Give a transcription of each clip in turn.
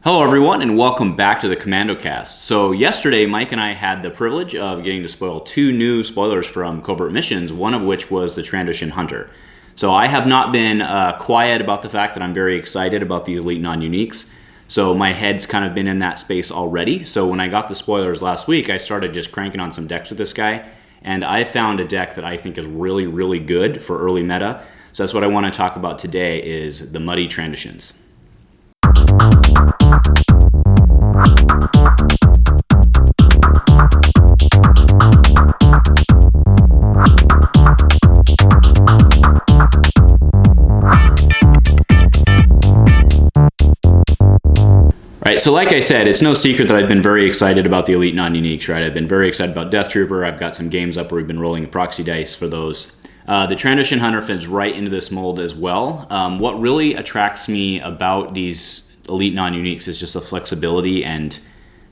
Hello everyone and welcome back to the Commando cast. So yesterday Mike and I had the privilege of getting to spoil two new spoilers from Covert Missions, one of which was the Trandoshan Hunter. So I have not been quiet about the fact that I'm very excited about these Elite Non-Uniques. So my head's kind of been in that space already. So when I got the spoilers last week, I started just cranking on some decks with this guy. And I found a deck that I think is really, really good for early meta. So that's what I want to talk about today is the Muddy Trandoshans. Right, so like I said, it's no secret that I've been very excited about the Elite Non-Uniques, right? I've been very excited about Death Trooper. I've got some games up where we've been rolling the proxy dice for those. The Trandoshan Hunter fits right into this mold as well. What really attracts me about these Elite Non-Uniques is just the flexibility and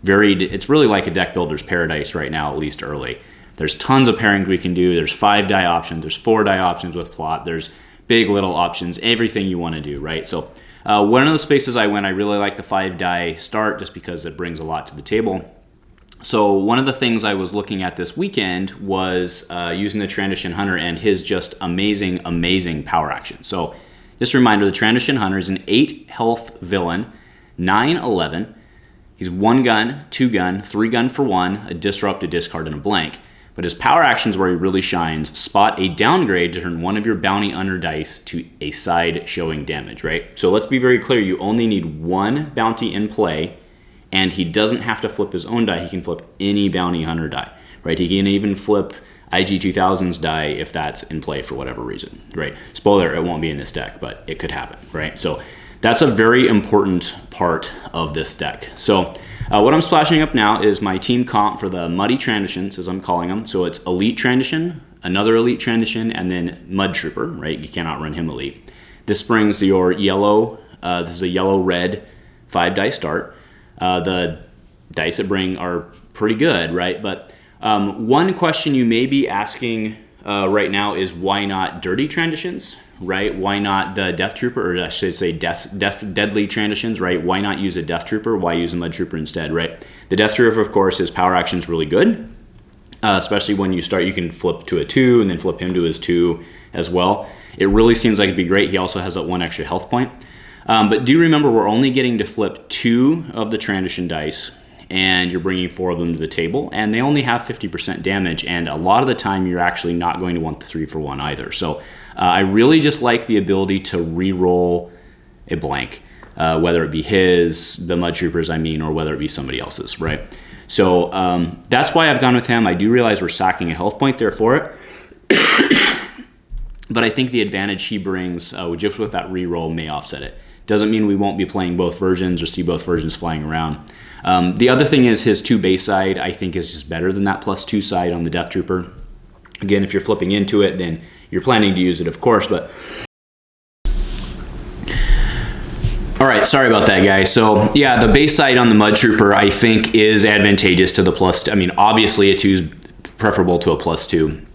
it's really like a deck builder's paradise right now, at least early. There's tons of pairings we can do. There's 5-die options. There's 4-die options with plot. There's big, little options, everything you want to do, right? So one of the spaces I went, I really like the 5-die start just because it brings a lot to the table. So one of the things I was looking at this weekend was using the Trandoshan Hunter and his just amazing, amazing power action. So just a reminder, the Trandoshan Hunter is an 8 health villain, 9/11. He's 1 gun, 2 gun, 3 gun for 1, a disrupt, a discard, and a blank. But his power actions where he really shines, spot a downgrade to turn one of your bounty under dice to a side showing damage, right? So let's be very clear, you only need 1 bounty in play, and he doesn't have to flip his own die, he can flip any bounty hunter die, right? He can even flip IG-2000's die if that's in play for whatever reason, right? Spoiler, it won't be in this deck, but it could happen, right? So that's a very important part of this deck. So what I'm splashing up now is my team comp for the Muddy Trandoshans, as I'm calling them. So it's Elite Trandoshan, another Elite Trandoshan, and then Mud Trooper, right? You cannot run him Elite. This brings your yellow, this is a yellow-red 5-die start. The dice it bring are pretty good, right? But one question you may be asking right now is why not Dirty Trandoshans, right? Why not the Death Trooper, or I should say Deadly Trandoshans, right? Why not use a Death Trooper? Why use a Mud Trooper instead, right? The Death Trooper, of course, his power action is really good, especially when you start, you can flip to a 2 and then flip him to his 2 as well. It really seems like it'd be great. He also has that 1 extra health point. But do remember, we're only getting to flip 2 of the Trandoshan dice, and you're bringing 4 of them to the table, and they only have 50% damage, and a lot of the time you're actually not going to want the 3 for 1 either. So I really just like the ability to re-roll a blank, whether it be the Mud Troopers, or whether it be somebody else's, right? So that's why I've gone with him. I do realize we're sacking a health point there for it. But I think the advantage he brings just with that re-roll may offset it. Doesn't mean we won't be playing both versions or see both versions flying around. The other thing is his 2 base side, I think, is just better than that +2 side on the Death Trooper. Again, if you're flipping into it, then you're planning to use it, of course, but... All right, sorry about that, guys. So, yeah, the base side on the Mud Trooper, I think, is advantageous to the obviously a 2 is preferable to a +2.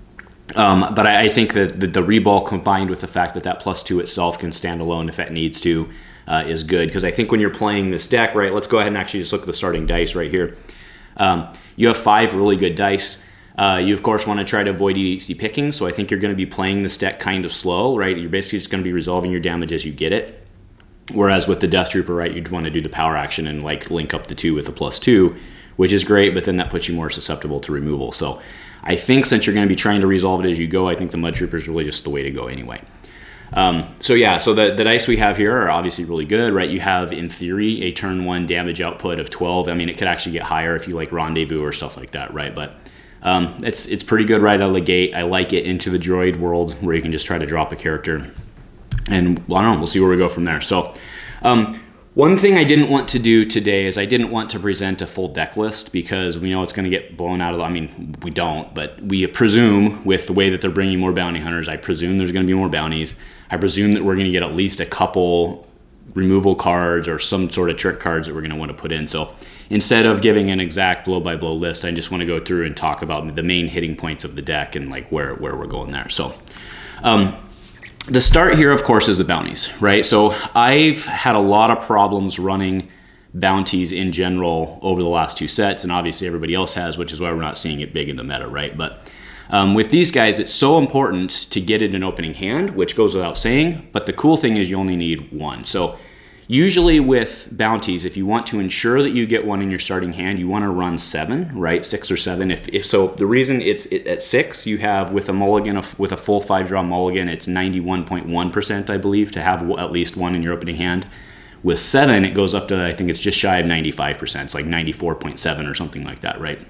But I think that the reball combined with the fact that that +2 itself can stand alone if it needs to is good. Because I think when you're playing this deck, right, let's go ahead and actually just look at the starting dice right here. You have 5 really good dice. You, of course, want to try to avoid easy picking. So I think you're going to be playing this deck kind of slow, right? You're basically just going to be resolving your damage as you get it. Whereas with the Death Trooper, right, you'd want to do the power action and like link up the 2 with a +2, which is great, but then that puts you more susceptible to removal. So I think since you're going to be trying to resolve it as you go, I think the Mud Trooper is really just the way to go anyway. So the dice we have here are obviously really good, right? You have, in theory, a turn 1 damage output of 12. I mean, it could actually get higher if you like Rendezvous or stuff like that, right? But it's pretty good right out of the gate. I like it into the droid world where you can just try to drop a character. And I don't know, we'll see where we go from there. So one thing I didn't want to do today is I didn't want to present a full deck list because we know it's going to get blown out of we don't, but we presume with the way that they're bringing more bounty hunters, I presume there's going to be more bounties. I presume that we're going to get at least a couple removal cards or some sort of trick cards that we're going to want to put in. So instead of giving an exact blow-by-blow list, I just want to go through and talk about the main hitting points of the deck and like where we're going there. So the start here, of course, is the bounties, right? So I've had a lot of problems running bounties in general over the last 2 sets, and obviously everybody else has, which is why we're not seeing it big in the meta, right? But with these guys, it's so important to get it in opening hand, which goes without saying, but the cool thing is you only need 1. So usually with bounties, if you want to ensure that you get 1 in your starting hand, you want to run 7, right? 6 or 7. If so, the reason it's at 6, you have with a mulligan, with a full 5-draw mulligan, it's 91.1%, I believe, to have at least 1 in your opening hand. With 7, it goes up to, I think it's just shy of 95%. It's like 94.7 or something like that, right?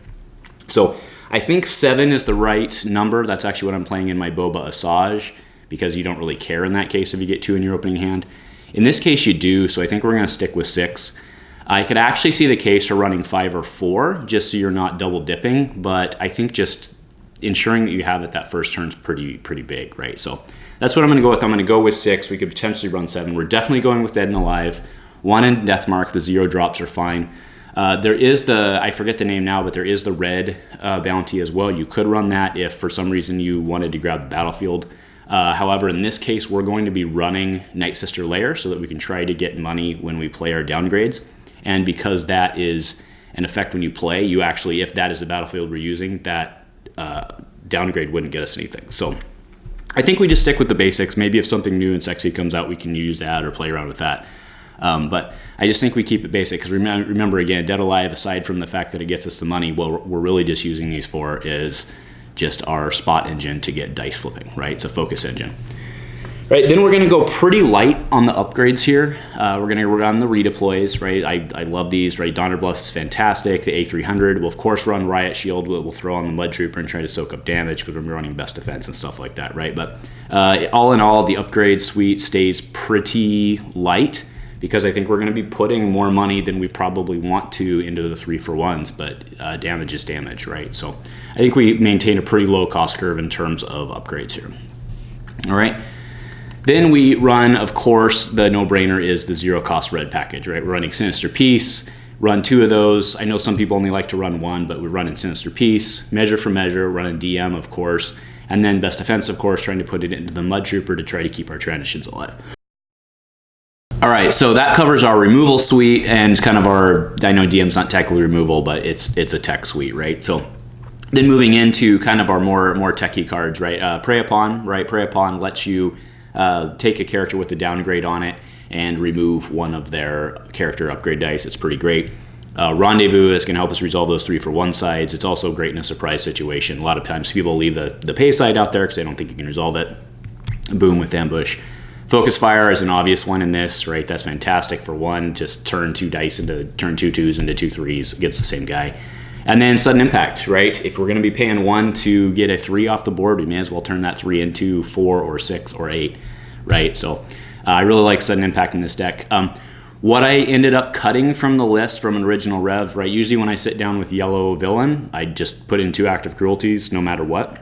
So I think 7 is the right number. That's actually what I'm playing in my Boba Asajj, because you don't really care in that case if you get 2 in your opening hand. In this case, you do, so I think we're going to stick with 6. I could actually see the case for running 5 or 4, just so you're not double dipping, but I think just ensuring that you have it that first turn is pretty big, right? So that's what I'm going to go with. I'm going to go with 6. We could potentially run 7. We're definitely going with Dead and Alive. 1 in Deathmark. The 0 drops are fine. There is the, I forget the name now, but there is the red bounty as well. You could run that if for some reason you wanted to grab the battlefield. However, in this case, we're going to be running Night Sister Lair so that we can try to get money when we play our downgrades. And because that is an effect when you play, you actually, if that is the battlefield we're using, that downgrade wouldn't get us anything. So I think we just stick with the basics. Maybe if something new and sexy comes out, we can use that or play around with that. But I just think we keep it basic because remember, again, Dead Alive, aside from the fact that it gets us the money, what we're really just using these for is just our spot engine to get dice flipping, right? It's a focus engine. Right, then we're going to go pretty light on the upgrades here. We're going to run the redeploys, right? I love these, right? Donner Bless is fantastic. The A300 will, of course, run Riot Shield. We'll throw on the Mud Trooper and try to soak up damage because we're running best defense and stuff like that, right? But all in all, the upgrade suite stays pretty light because I think we're going to be putting more money than we probably want to into the 3-for-1s, but damage is damage, right? So I think we maintain a pretty low cost curve in terms of upgrades here. All right. Then we run, of course, the no-brainer is the zero-cost red package, right? We're running Sinister Peace, run 2 of those. I know some people only like to run 1, but we're running Sinister Peace, Measure for Measure, running DM, of course, and then Best Defense, of course, trying to put it into the Mud Trooper to try to keep our Trandoshans alive. All right, so that covers our removal suite and kind of our, I know DM's not technically removal, but it's a tech suite, right? So then moving into kind of our more techie cards, right? Prey Upon, right? Prey Upon lets you take a character with a downgrade on it and remove one of their character upgrade dice. It's pretty great. Rendezvous is going to help us resolve those 3-for-1 sides. It's also great in a surprise situation. A lot of times people leave the pay side out there because they don't think you can resolve it. Boom with Ambush. Focus Fire is an obvious one in this, right? That's fantastic for 1. Just turn 2 dice into, turn 2 2s into 2 3s. Gets the same guy. And then Sudden Impact, right? If we're going to be paying 1 to get a 3 off the board, we may as well turn that 3 into 4 or 6 or 8, right? So I really like Sudden Impact in this deck. What I ended up cutting from the list from an original rev, right? Usually when I sit down with yellow villain, I just put in 2 active cruelties no matter what.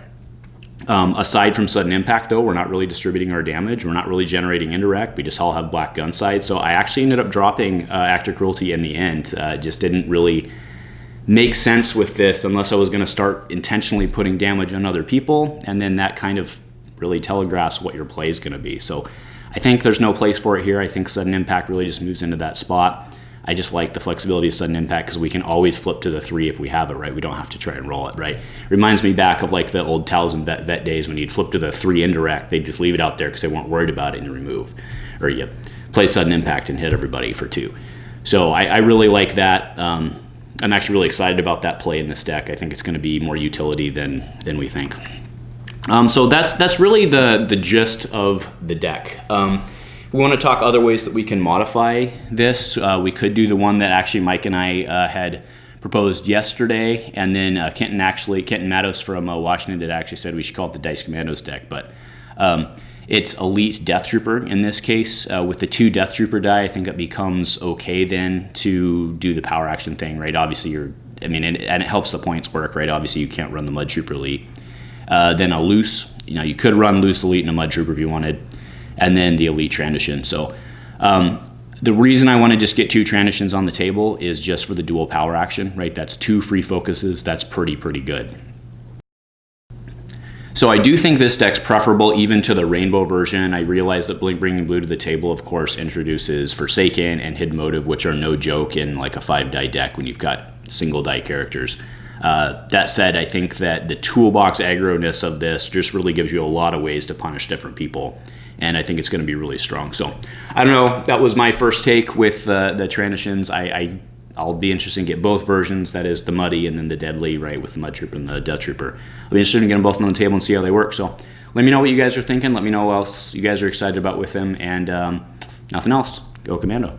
Aside from Sudden Impact, though, we're not really distributing our damage. We're not really generating indirect. We just all have black gun side. So I actually ended up dropping active cruelty in the end. Just didn't really make sense with this unless I was going to start intentionally putting damage on other people, and then that kind of really telegraphs what your play is going to be. So I think there's no place for it here. I think Sudden Impact really just moves into that spot. I just like the flexibility of Sudden Impact because we can always flip to the 3 if we have it, right? We don't have to try and roll it, right? Reminds me back of like the old Talisman vet days when you'd flip to the 3 indirect. They'd just leave it out there because they weren't worried about it and you remove. Or you play Sudden Impact and hit everybody for 2. So I really like that. I'm actually really excited about that play in this deck. I think it's going to be more utility than we think. So that's really the gist of the deck. We want to talk other ways that we can modify this. We could do the one that actually Mike and I had proposed yesterday, and then Kenton Mattos from Washington did actually said we should call it the Dice Commandos deck, but it's Elite Death Trooper in this case. With the 2 Death Trooper die, I think it becomes okay then to do the power action thing, right? Obviously and it helps the points work, right? Obviously you can't run the Mud Trooper Elite. Then a Loose, you could run Loose Elite and a Mud Trooper if you wanted, and then the Elite Trandoshan. So the reason I want to just get 2 Trandoshans on the table is just for the dual power action, right? That's 2 free focuses. That's pretty good. So So I do think this deck's preferable even to the rainbow version. I realize that bringing blue to the table, of course, introduces Forsaken and Hidden Motive, which are no joke in like a 5-die deck when you've got single die characters. That said, I think that the toolbox aggro-ness of this just really gives you a lot of ways to punish different people, and I think it's going to be really strong. So I don't know. That was my first take with the Trandoshans. I'll be interested in get both versions. That is the Muddy and then the Deadly, right, with the Mud Trooper and the Death Trooper. I'll be interested in getting both on the table and see how they work. So let me know what you guys are thinking. Let me know what else you guys are excited about with them. And nothing else. Go Commando.